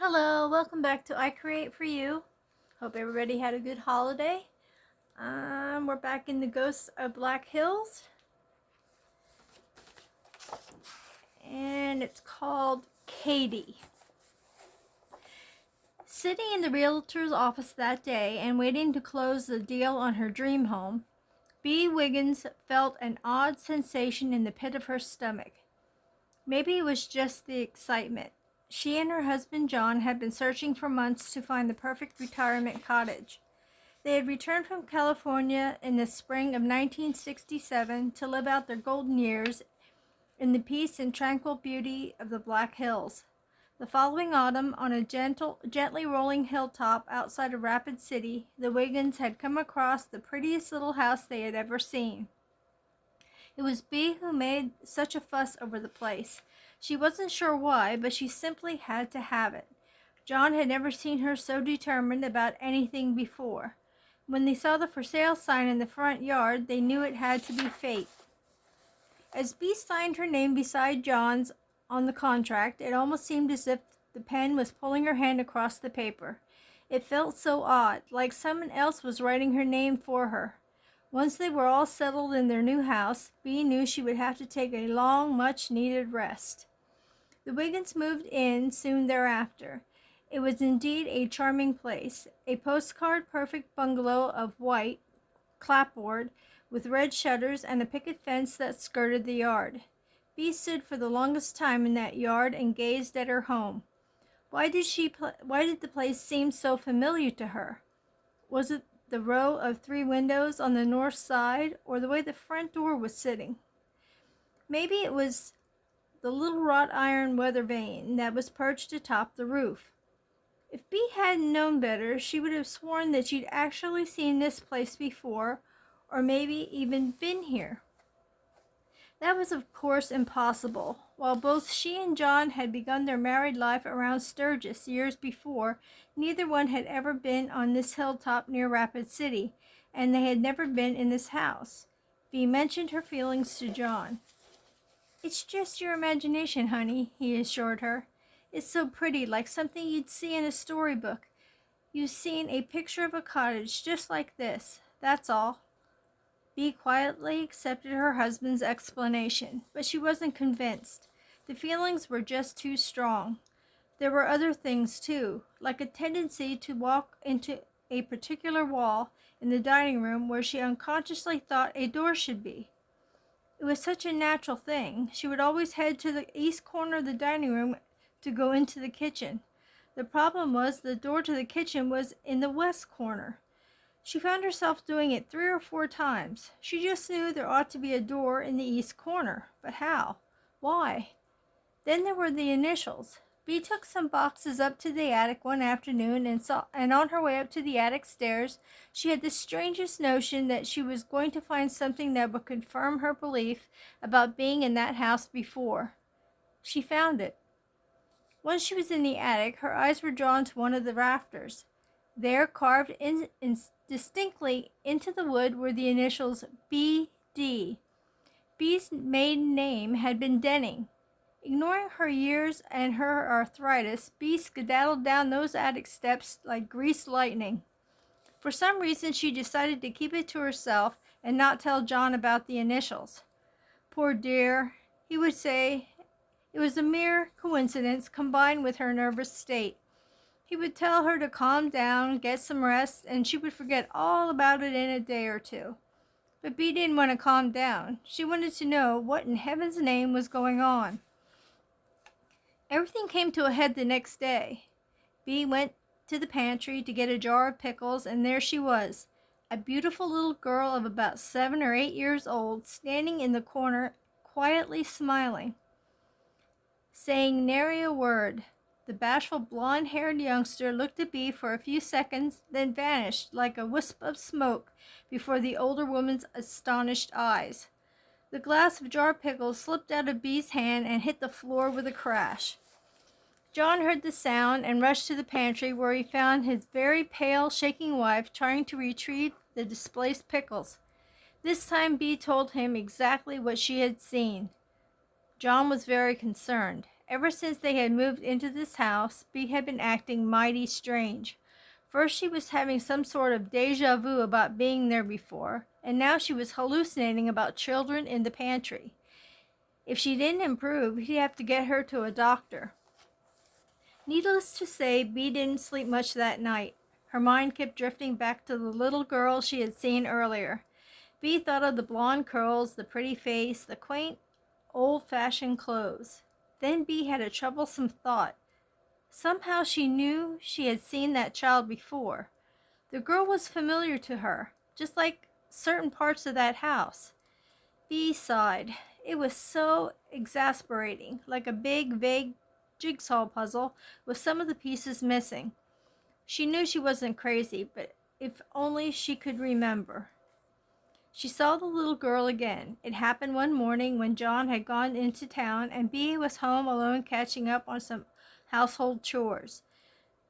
Hello, welcome back to I Create For You. Hope everybody had a good holiday. We're back in the Ghosts of Black Hills, and it's called Katie. Sitting in the realtor's office that day and waiting to close the deal on her dream home, Bea Wiggins felt an odd sensation in the pit of her stomach. Maybe it was just the excitement. She and her husband John had been searching for months to find the perfect retirement cottage. They had returned from California in the spring of 1967 to live out their golden years in the peace and tranquil beauty of the Black Hills. The following autumn, on a gently rolling hilltop outside of Rapid City, the Wiggins had come across the prettiest little house they had ever seen. It was Bea who made such a fuss over the place. She wasn't sure why, but she simply had to have it. John had never seen her so determined about anything before. When they saw the for sale sign in the front yard, they knew it had to be fate. As Bea signed her name beside John's on the contract, it almost seemed as if the pen was pulling her hand across the paper. It felt so odd, like someone else was writing her name for her. Once they were all settled in their new house, Bea knew she would have to take a long, much-needed rest. The Wiggins moved in soon thereafter. It was indeed a charming place, a postcard-perfect bungalow of white clapboard with red shutters and a picket fence that skirted the yard. Bea stood for the longest time in that yard and gazed at her home. Why did the place seem so familiar to her? Was it the row of 3 windows on the north side, or the way the front door was sitting? Maybe it was the little wrought iron weather vane that was perched atop the roof. If Bea hadn't known better, she would have sworn that she'd actually seen this place before, or maybe even been here. That was, of course, impossible. While both she and John had begun their married life around Sturgis years before, neither one had ever been on this hilltop near Rapid City, and they had never been in this house. Bea mentioned her feelings to John. "It's just your imagination, honey," he assured her. "It's so pretty, like something you'd see in a storybook. You've seen a picture of a cottage just like this, that's all." Bea quietly accepted her husband's explanation, but she wasn't convinced. The feelings were just too strong. There were other things, too, like a tendency to walk into a particular wall in the dining room where she unconsciously thought a door should be. It was such a natural thing. She would always head to the east corner of the dining room to go into the kitchen. The problem was the door to the kitchen was in the west corner. She found herself doing it 3 or 4 times. She just knew there ought to be a door in the east corner. But how? Why? Then there were the initials. Bea took some boxes up to the attic one afternoon and on her way up to the attic stairs, she had the strangest notion that she was going to find something that would confirm her belief about being in that house before. She found it. Once she was in the attic, her eyes were drawn to one of the rafters. There, carved in distinctly into the wood, were the initials B.D. Bea's maiden name had been Denning. Ignoring her years and her arthritis, Bea skedaddled down those attic steps like greased lightning. For some reason, she decided to keep it to herself and not tell John about the initials. Poor dear, he would say it was a mere coincidence combined with her nervous state. He would tell her to calm down, get some rest, and she would forget all about it in a day or 2. But Bea didn't want to calm down. She wanted to know what in heaven's name was going on. Everything came to a head the next day. Bea went to the pantry to get a jar of pickles, and there she was, a beautiful little girl of about 7 or 8 years old, standing in the corner, quietly smiling, saying nary a word. The bashful blonde-haired youngster looked at Bea for a few seconds, then vanished like a wisp of smoke before the older woman's astonished eyes. The glass of jar pickles slipped out of Bea's hand and hit the floor with a crash. John heard the sound and rushed to the pantry, where he found his very pale, shaking wife trying to retrieve the displaced pickles. This time Bea told him exactly what she had seen. John was very concerned. Ever since they had moved into this house, Bee had been acting mighty strange. First she was having some sort of deja vu about being there before, and now she was hallucinating about children in the pantry. If she didn't improve, he'd have to get her to a doctor. Needless to say, Bee didn't sleep much that night. Her mind kept drifting back to the little girl she had seen earlier. Bee thought of the blonde curls, the pretty face, the quaint, old-fashioned clothes. Then Bee had a troublesome thought. Somehow she knew she had seen that child before. The girl was familiar to her, just like certain parts of that house. Bee sighed. It was so exasperating, like a big, vague jigsaw puzzle with some of the pieces missing. She knew she wasn't crazy, but if only she could remember. She saw the little girl again. It happened one morning when John had gone into town and Bee was home alone catching up on some household chores.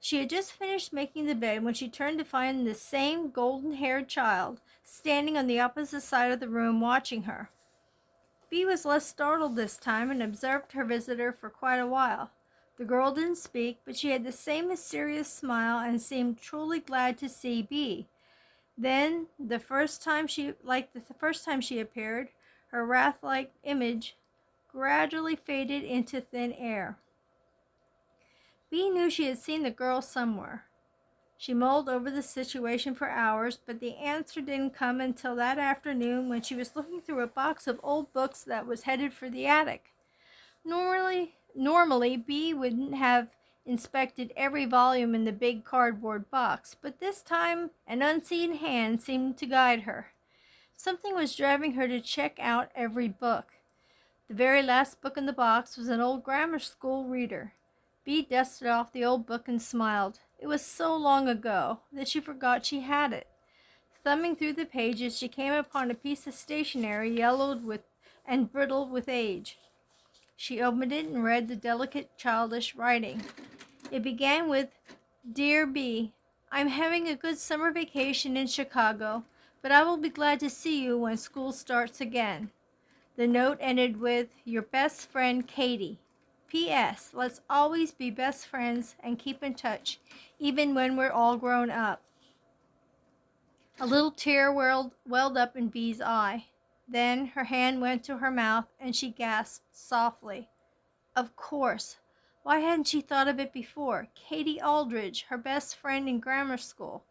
She had just finished making the bed when she turned to find the same golden-haired child standing on the opposite side of the room watching her. Bee was less startled this time and observed her visitor for quite a while. The girl didn't speak, but she had the same mysterious smile and seemed truly glad to see Bee. Then, the first time she appeared, her wrath-like image gradually faded into thin air. Bee knew she had seen the girl somewhere. She mulled over the situation for hours, but the answer didn't come until that afternoon when she was looking through a box of old books that was headed for the attic. Normally, Bee wouldn't have inspected every volume in the big cardboard box, but this time an unseen hand seemed to guide her. Something was driving her to check out every book. The very last book in the box was an old grammar school reader. Bee dusted off the old book and smiled. It was so long ago that she forgot she had it. Thumbing through the pages, she came upon a piece of stationery yellowed and brittle with age. She opened it and read the delicate, childish writing. It began with, "Dear Bee, I'm having a good summer vacation in Chicago, but I will be glad to see you when school starts again." The note ended with, "Your best friend, Katie. P.S. Let's always be best friends and keep in touch, even when we're all grown up." A little tear welled up in Bee's eye. Then her hand went to her mouth and she gasped softly. Of course. Why hadn't she thought of it before? Katie Aldridge, her best friend in grammar school.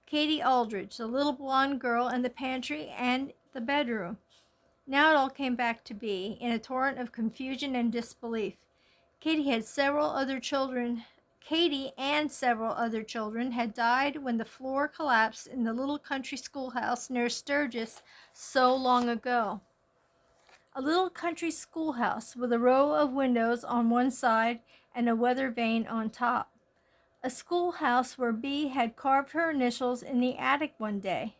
Katie Aldridge, the little blonde girl in the pantry and the bedroom. Now it all came back to Bee in a torrent of confusion and disbelief. Katie and several other children had died when the floor collapsed in the little country schoolhouse near Sturgis so long ago. A little country schoolhouse with a row of windows on one side and a weather vane on top. A schoolhouse where Bee had carved her initials in the attic one day.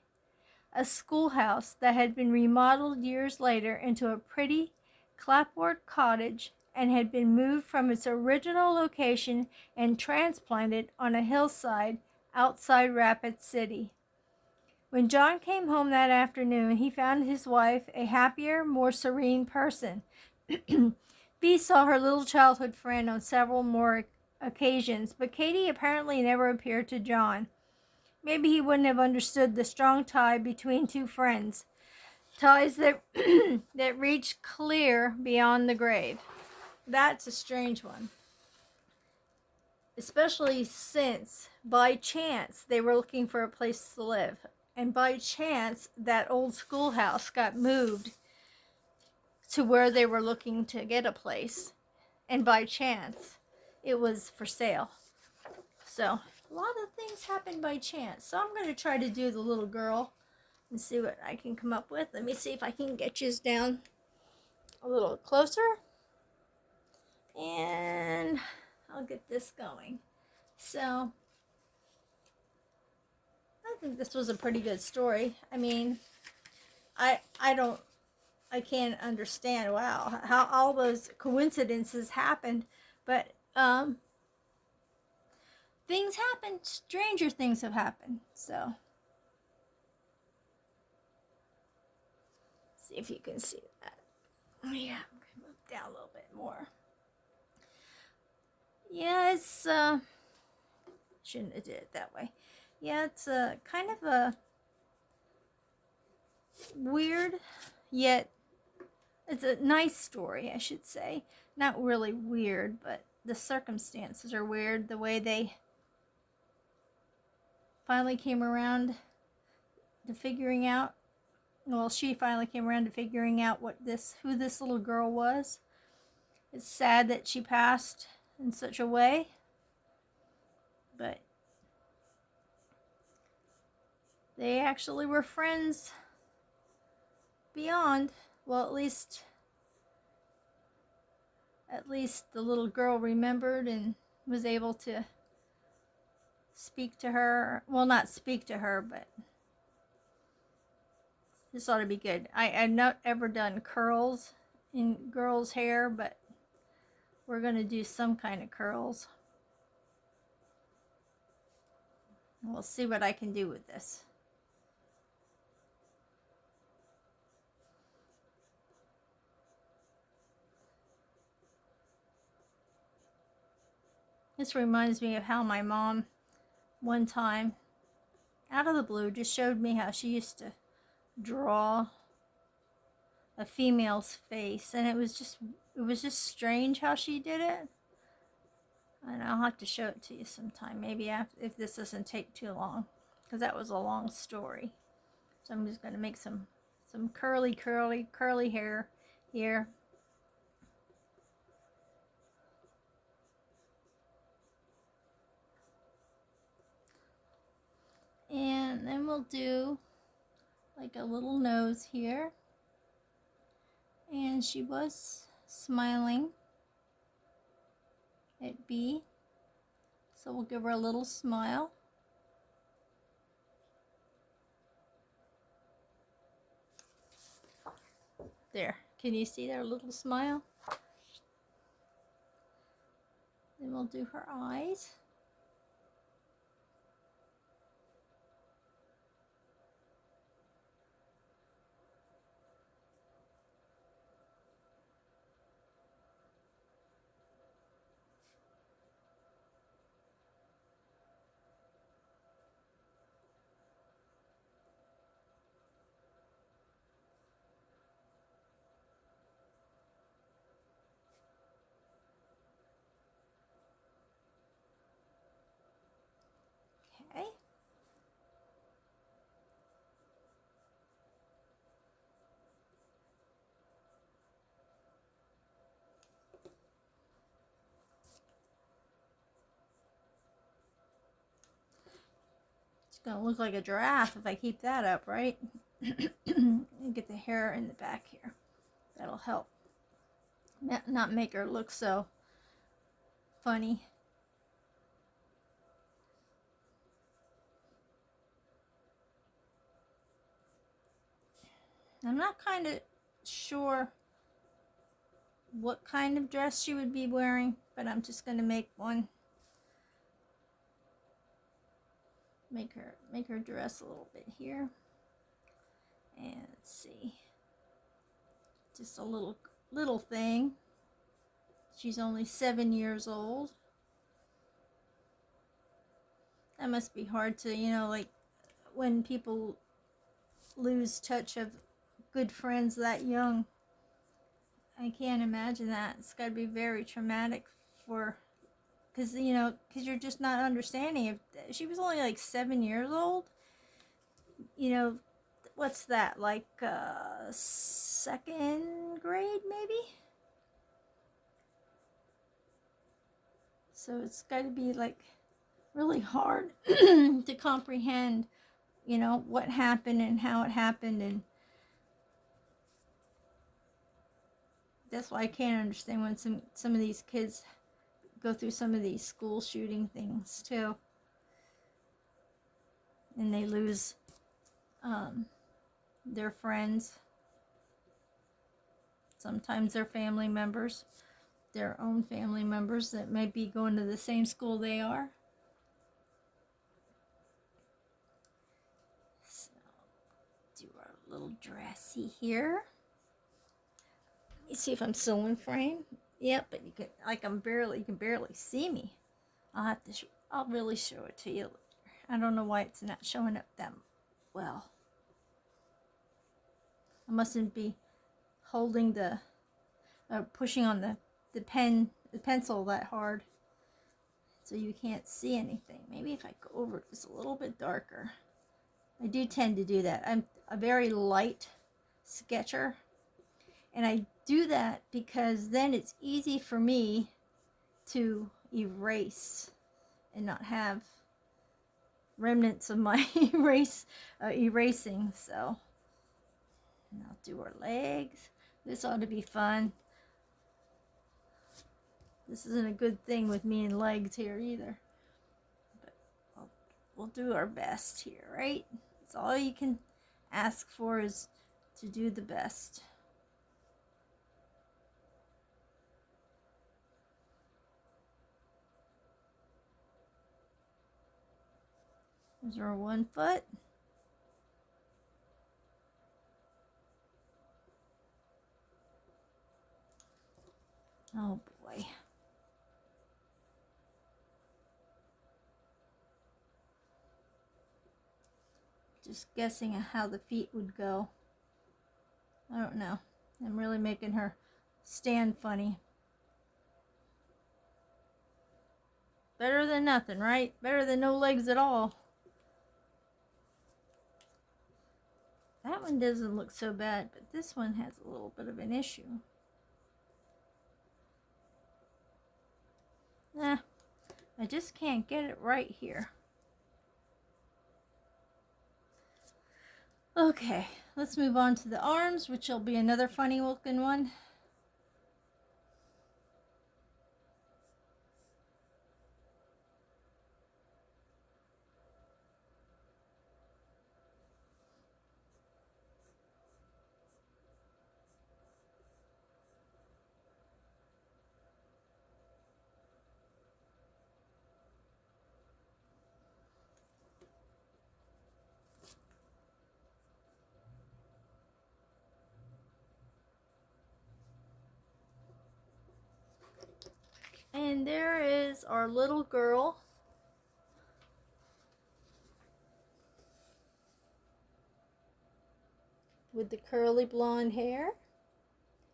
A schoolhouse that had been remodeled years later into a pretty clapboard cottage and had been moved from its original location and transplanted on a hillside outside Rapid City. When John came home that afternoon, he found his wife a happier, more serene person. Bee saw her little childhood friend on several more occasions, but Katie apparently never appeared to John. Maybe he wouldn't have understood the strong tie between two friends, ties that that reach clear beyond the grave. That's a strange one, especially since, by chance, they were looking for a place to live. And by chance, that old schoolhouse got moved to where they were looking to get a place. And by chance, it was for sale. So, a lot of things happen by chance. So I'm going to try to do the little girl and see what I can come up with. Let me see if I can get you down a little closer. And I'll get this going. So, I think this was a pretty good story. I mean, I can't understand, wow, how all those coincidences happened, but things happen, stranger things have happened. So, see if you can see that. Oh yeah, I'm gonna move down a little bit more. Yeah, it's shouldn't have did it that way. Yeah, it's a kind of a weird, yet it's a nice story, I should say. Not really weird, but the circumstances are weird. The way they finally came around to figuring out. Well, she finally came around to figuring out who this little girl was. It's sad that she passed in such a way, but they actually were friends beyond. Well, at least the little girl remembered and was able to speak to her. Well, not speak to her, but this ought to be good. I've not ever done curls in girls' hair, but we're going to do some kind of curls. We'll see what I can do with this. This reminds me of how my mom, one time, out of the blue, just showed me how she used to draw a female's face, and it was just strange how she did it. And I'll have to show it to you sometime, maybe if this doesn't take too long, because that was a long story. So I'm just going to make some curly hair here. And then we'll do like a little nose here. And she was smiling at B, so we'll give her a little smile. There, can you see their little smile? Then we'll do her eyes. Okay. It's gonna look like a giraffe if I keep that up, right? And get the hair in the back here. That'll help. Not make her look so funny. I'm not kind of sure what kind of dress she would be wearing, but I'm just gonna make one. Make her dress a little bit here. And let's see. Just a little thing. She's only 7 years old. That must be hard to, like when people lose touch of good friends that young. I can't imagine that. It's got to be very traumatic because you're just not understanding. If she was only like 7 years old, what's that, like second grade maybe? So it's got to be like really hard to comprehend, what happened and how it happened. And that's why I can't understand when some of these kids go through some of these school shooting things too, and they lose their friends, sometimes their family members, their own family members that might be going to the same school they are. So, do our little dressy here. Let me see if I'm still in frame. Yep, but you can, like, you can barely see me. I'll really show it to you later. I don't know why it's not showing up that well. I mustn't be holding pushing on the pencil that hard, so you can't see anything. Maybe if I go over it just a little bit darker. I do tend to do that. I'm a very light sketcher, and I do that because then it's easy for me to erase and not have remnants of my erasing. So, and I'll do her legs. This ought to be fun. This isn't a good thing with me and legs here either. But we'll do our best here, right? That's all you can ask for, is to do the best. There's our one foot. Oh boy. Just guessing how the feet would go. I don't know. I'm really making her stand funny. Better than nothing, right? Better than no legs at all. That one doesn't look so bad, but this one has a little bit of an issue. I just can't get it right here. Okay, let's move on to the arms, which will be another funny looking one. And there is our little girl. With the curly blonde hair.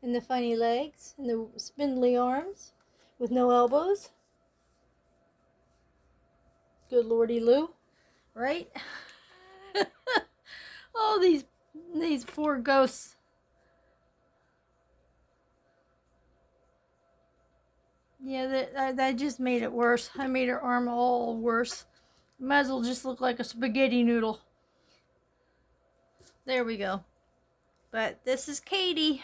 And the funny legs. And the spindly arms. With no elbows. Good lordy Lou. Right? All these poor ghosts. Yeah, that just made it worse. I made her arm all worse. Might as well just look like a spaghetti noodle. There we go. But this is Katie.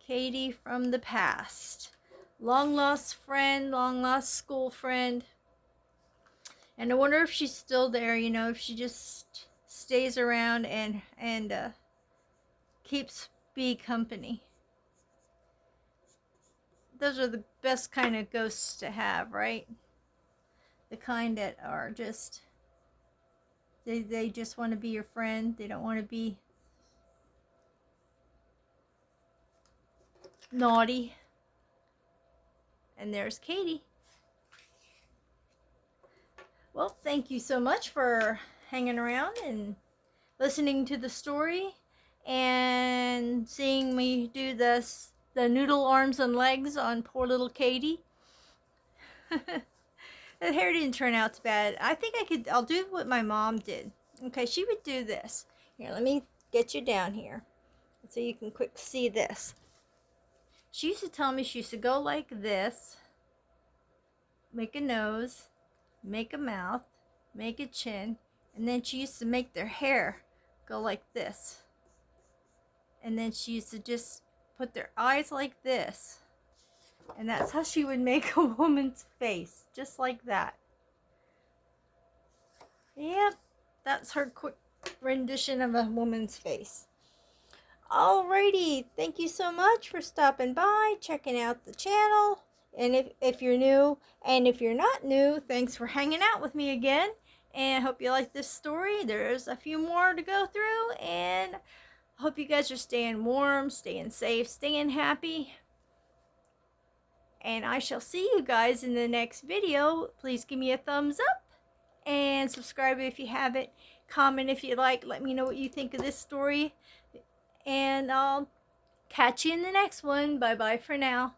Katie from the past. Long lost friend, long lost school friend. And I wonder if she's still there, you know, if she just stays around and keeps Bee company. Those are the best kind of ghosts to have, right? The kind that are just, they just want to be your friend. They don't want to be naughty. And there's Katie. Well, thank you so much for hanging around and listening to the story and seeing me do the noodle arms and legs on poor little Katie. The hair didn't turn out too bad. I think I'll do what my mom did. Okay, she would do this. Here, let me get you down here so you can quick see this. She used to tell me she used to go like this, make a nose, make a mouth, make a chin, and then she used to make their hair go like this. And then she used to just put their eyes like this. And that's how she would make a woman's face, just like that. Yep, that's her quick rendition of a woman's face. Alrighty, thank you so much for stopping by, checking out the channel. And if you're new, and if you're not new, thanks for hanging out with me again. And I hope you like this story. There's a few more to go through, and Hope you guys are staying warm, staying safe, staying happy. And I shall see you guys in the next video. Please give me a thumbs up and subscribe if you haven't. Comment if you like. Let me know what you think of this story. And I'll catch you in the next one. Bye-bye for now.